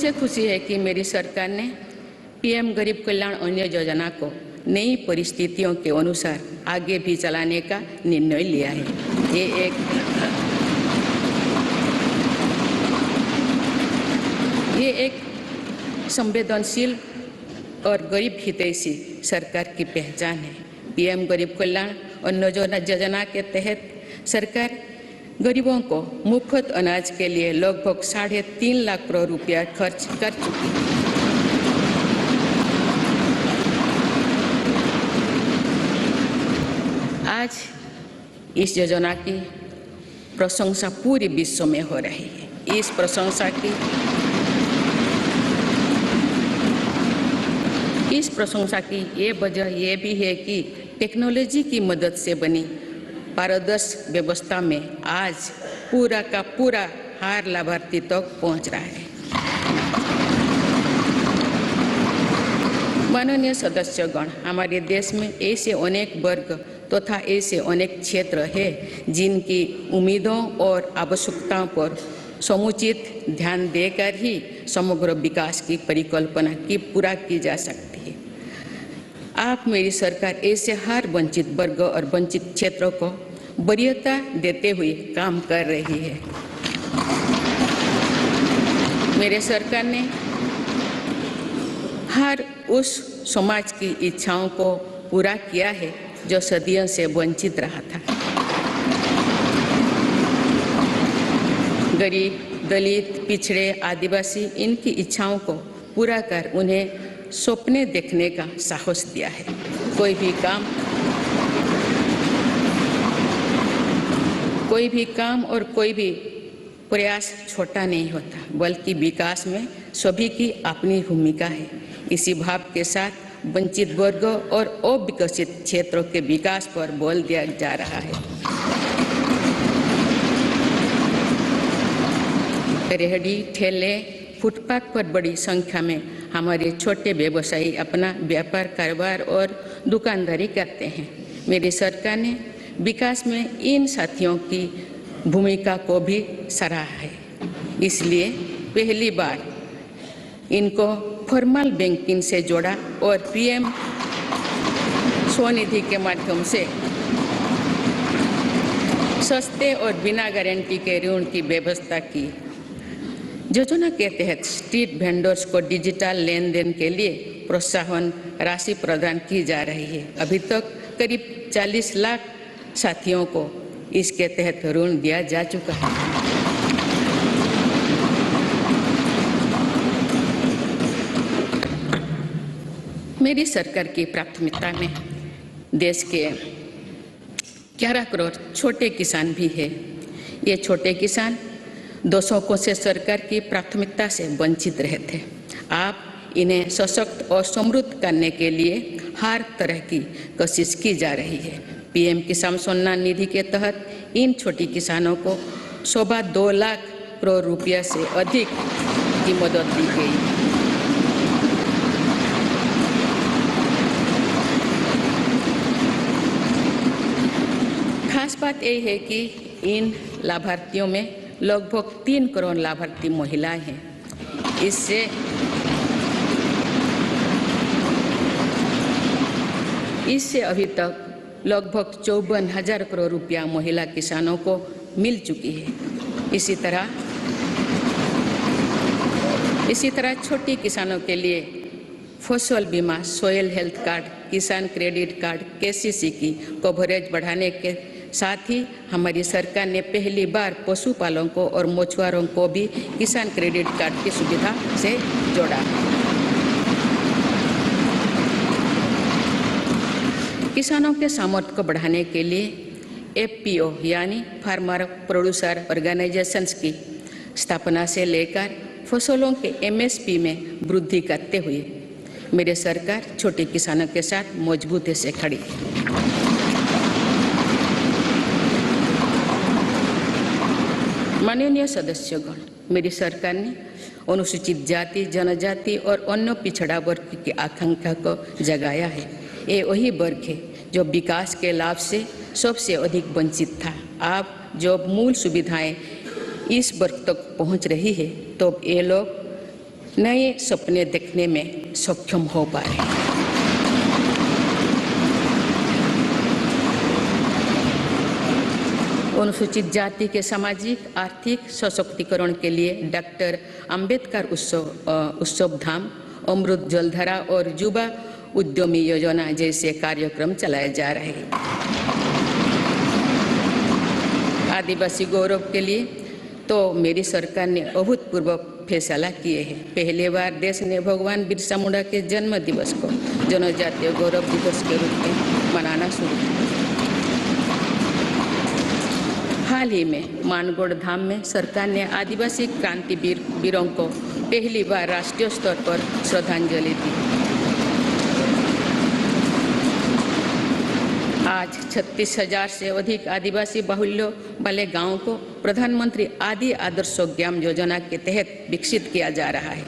मुझे खुशी है कि मेरी सरकार ने पीएम गरीब कल्याण अन्न योजना को नई परिस्थितियों के अनुसार आगे भी चलाने का निर्णय लिया है। ये एक संवेदनशील और गरीब हितैषी सरकार की पहचान है। पीएम गरीब कल्याण अन्न योजना के तहत सरकार गरीबों को मुफ्त अनाज के लिए लगभग 3.5 लाख करोड़ रुपया खर्च कर चुकी है। आज इस योजना की प्रशंसा पूरे विश्व में हो रही है। इस प्रशंसा की ये वजह ये भी है कि टेक्नोलॉजी की मदद से बनी पारदर्शी व्यवस्था में आज पूरा का पूरा हर लाभार्थी तक पहुंच रहा है। माननीय सदस्यगण, हमारे देश में ऐसे अनेक वर्ग तथा ऐसे अनेक क्षेत्र हैं जिनकी उम्मीदों और आवश्यकताओं पर समुचित ध्यान देकर ही समग्र विकास की परिकल्पना की पूरा की जा सकती है। आप मेरी सरकार ऐसे हर वंचित वर्ग और वंचित क्षेत्रों को वरीयता देते हुए काम कर रही है। मेरे सरकार ने हर उस समाज की इच्छाओं को पूरा किया है जो सदियों से वंचित रहा था। गरीब, दलित, पिछड़े, आदिवासी इनकी इच्छाओं को पूरा कर उन्हें सपने देखने का साहस दिया है। कोई भी काम और कोई भी प्रयास छोटा नहीं होता, बल्कि विकास में सभी की अपनी भूमिका है। इसी भाव के साथ वंचित वर्गों और अविकसित क्षेत्रों के विकास पर बल दिया जा रहा है। रेहड़ी, ठेले, फुटपाथ पर बड़ी संख्या में हमारे छोटे व्यवसायी अपना व्यापार, कारोबार और दुकानदारी करते हैं। मेरी सरकार ने विकास में इन साथियों की भूमिका को भी सराहा है। इसलिए पहली बार इनको फॉर्मल बैंकिंग से जोड़ा और पीएम स्वनिधि के माध्यम से सस्ते और बिना गारंटी के ऋण की व्यवस्था की। योजना के तहत स्ट्रीट वेंडर्स को डिजिटल लेन देन के लिए प्रोत्साहन राशि प्रदान की जा रही है। अभी तक करीब 40 लाख साथियों को इसके तहत ऋण दिया जा चुका है। मेरी सरकार की प्राथमिकता में देश के 11 करोड़ छोटे किसान भी हैं। ये छोटे किसान 2 दशकों से सरकार की प्राथमिकता से वंचित रहे थे। आप इन्हें सशक्त और समृद्ध करने के लिए हर तरह की कोशिश की जा रही है। पीएम किसान सम्मान निधि के तहत इन छोटे किसानों को 2 लाख करोड़ रुपया से अधिक की मदद दी गई। खास बात यह है कि इन लाभार्थियों में लगभग 3 करोड़ लाभार्थी महिलाएं हैं। इससे अभी तक लगभग 54,000 करोड़ रुपया महिला किसानों को मिल चुकी है। इसी तरह छोटे किसानों के लिए फसल बीमा, सॉइल हेल्थ कार्ड, किसान क्रेडिट कार्ड, केसीसी की कवरेज बढ़ाने के साथ ही हमारी सरकार ने पहली बार पशुपालकों और मछुआरों को भी किसान क्रेडिट कार्ड की सुविधा से जोड़ा। किसानों के सामर्थ्य को बढ़ाने के लिए एफपीओ यानी फार्मर प्रोड्यूसर ऑर्गेनाइजेशंस की स्थापना से लेकर फसलों के एमएसपी में वृद्धि करते हुए मेरी सरकार छोटे किसानों के साथ मजबूती से खड़ी है। माननीय सदस्यगण, मेरी सरकार ने अनुसूचित जाति, जनजाति और अन्य पिछड़ा वर्ग की आकांक्षा को जगाया है। ये वही वर्ग है जो विकास के लाभ से सबसे अधिक वंचित था। अब जब मूल सुविधाएं इस वर्ग तक पहुंच रही है तो ये लोग नए सपने देखने में सक्षम हो पा रहे हैं। अनुसूचित जाति के सामाजिक आर्थिक सशक्तिकरण के लिए डॉक्टर अंबेडकर उत्सव धाम, अमृत जलधारा और युवा उद्यमी योजना जैसे कार्यक्रम चलाए जा रहे हैं। आदिवासी गौरव के लिए तो मेरी सरकार ने अभूतपूर्व फैसला किए हैं। पहली बार देश ने भगवान बिरसा मुंडा के जन्म दिवस को जनजातीय गौरव दिवस के रूप में मनाना शुरू किया। हाल ही में मानगढ़ धाम में सरकार ने आदिवासी क्रांतिवीर वीरों को पहली बार राष्ट्रीय स्तर पर श्रद्धांजलि दी। आज 36,000 से अधिक आदिवासी बाहुल्य वाले गांवों को प्रधानमंत्री आदि आदर्श ग्राम योजना के तहत विकसित किया जा रहा है।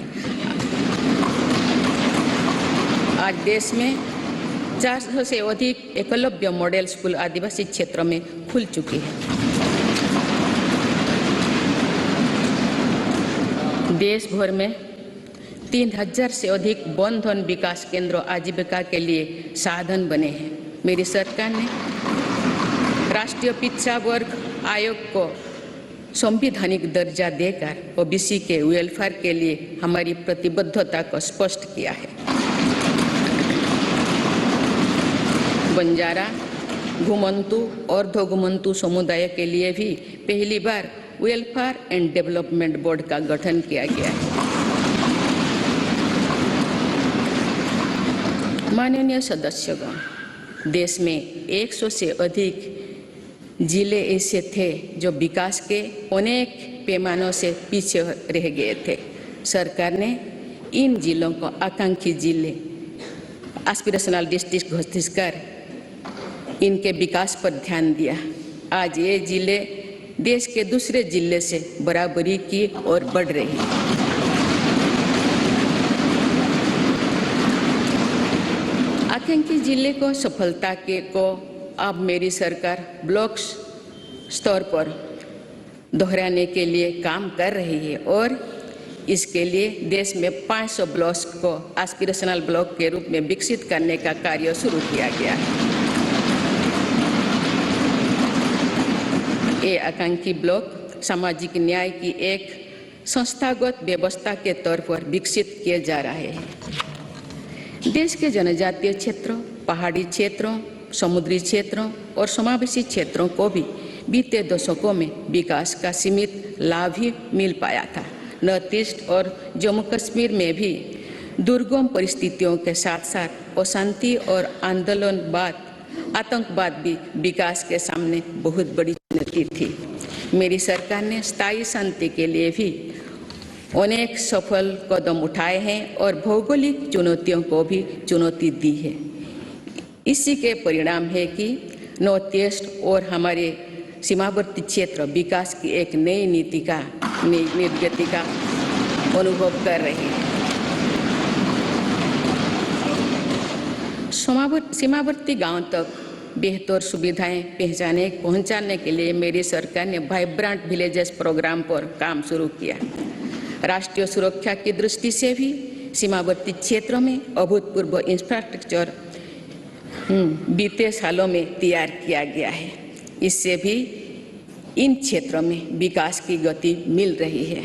आज देश में 400 से अधिक एकलव्य मॉडल स्कूल आदिवासी क्षेत्रों में खुल चुकी है। देश भर में 3,000 से अधिक वन धन विकास केंद्र आजीविका के लिए साधन बने हैं। मेरी सरकार ने राष्ट्रीय पिछड़ा वर्ग आयोग को संवैधानिक दर्जा देकर ओबीसी के वेलफेयर के लिए हमारी प्रतिबद्धता को स्पष्ट किया है। बंजारा, घुमंतु और अर्ध-घुमंतु समुदाय के लिए भी पहली बार वेलफेयर एंड डेवलपमेंट बोर्ड का गठन किया गया है। माननीय सदस्यगण, देश में 100 से अधिक जिले ऐसे थे जो विकास के अनेक पैमानों से पीछे रह गए थे। सरकार ने इन जिलों को आकांक्षी जिले, एस्पिरेशनल डिस्ट्रिक्ट घोषित कर इनके विकास पर ध्यान दिया। आज ये जिले देश के दूसरे जिले से बराबरी की ओर बढ़ रही है। आकांक्षी जिले को सफलता को अब मेरी सरकार ब्लॉक स्तर पर दोहराने के लिए काम कर रही है और इसके लिए देश में 500 ब्लॉक्स को एस्पिरेशनल ब्लॉक के रूप में विकसित करने का कार्य शुरू किया गया है। ये आकांक्षी ब्लॉक सामाजिक न्याय की एक संस्थागत व्यवस्था के तौर पर विकसित किए जा रहे हैं। देश के जनजातीय क्षेत्रों, पहाड़ी क्षेत्रों, समुद्री क्षेत्रों और समावेशी क्षेत्रों को भी बीते दशकों में विकास का सीमित लाभ ही मिल पाया था। नॉर्थ ईस्ट और जम्मू कश्मीर में भी दुर्गम परिस्थितियों के साथ साथ अशांति और आतंकवाद भी विकास के सामने बहुत बड़ी चुनौती थी। मेरी सरकार ने स्थायी शांति के लिए भी अनेक सफल कदम उठाए हैं और भौगोलिक चुनौतियों को भी चुनौती दी है। इसी के परिणाम है कि नॉर्थ ईस्ट और हमारे सीमावर्ती क्षेत्र विकास की एक नई नीति का निर्गति का अनुभव कर रहे हैं। सीमावर्ती गांव तक बेहतर सुविधाएं पहुंचाने के लिए मेरी सरकार ने वाइब्रेंट विलेजेस प्रोग्राम पर काम शुरू किया। राष्ट्रीय सुरक्षा की दृष्टि से भी सीमावर्ती क्षेत्रों में अभूतपूर्व इंफ्रास्ट्रक्चर बीते सालों में तैयार किया गया है। इससे भी इन क्षेत्रों में विकास की गति मिल रही है।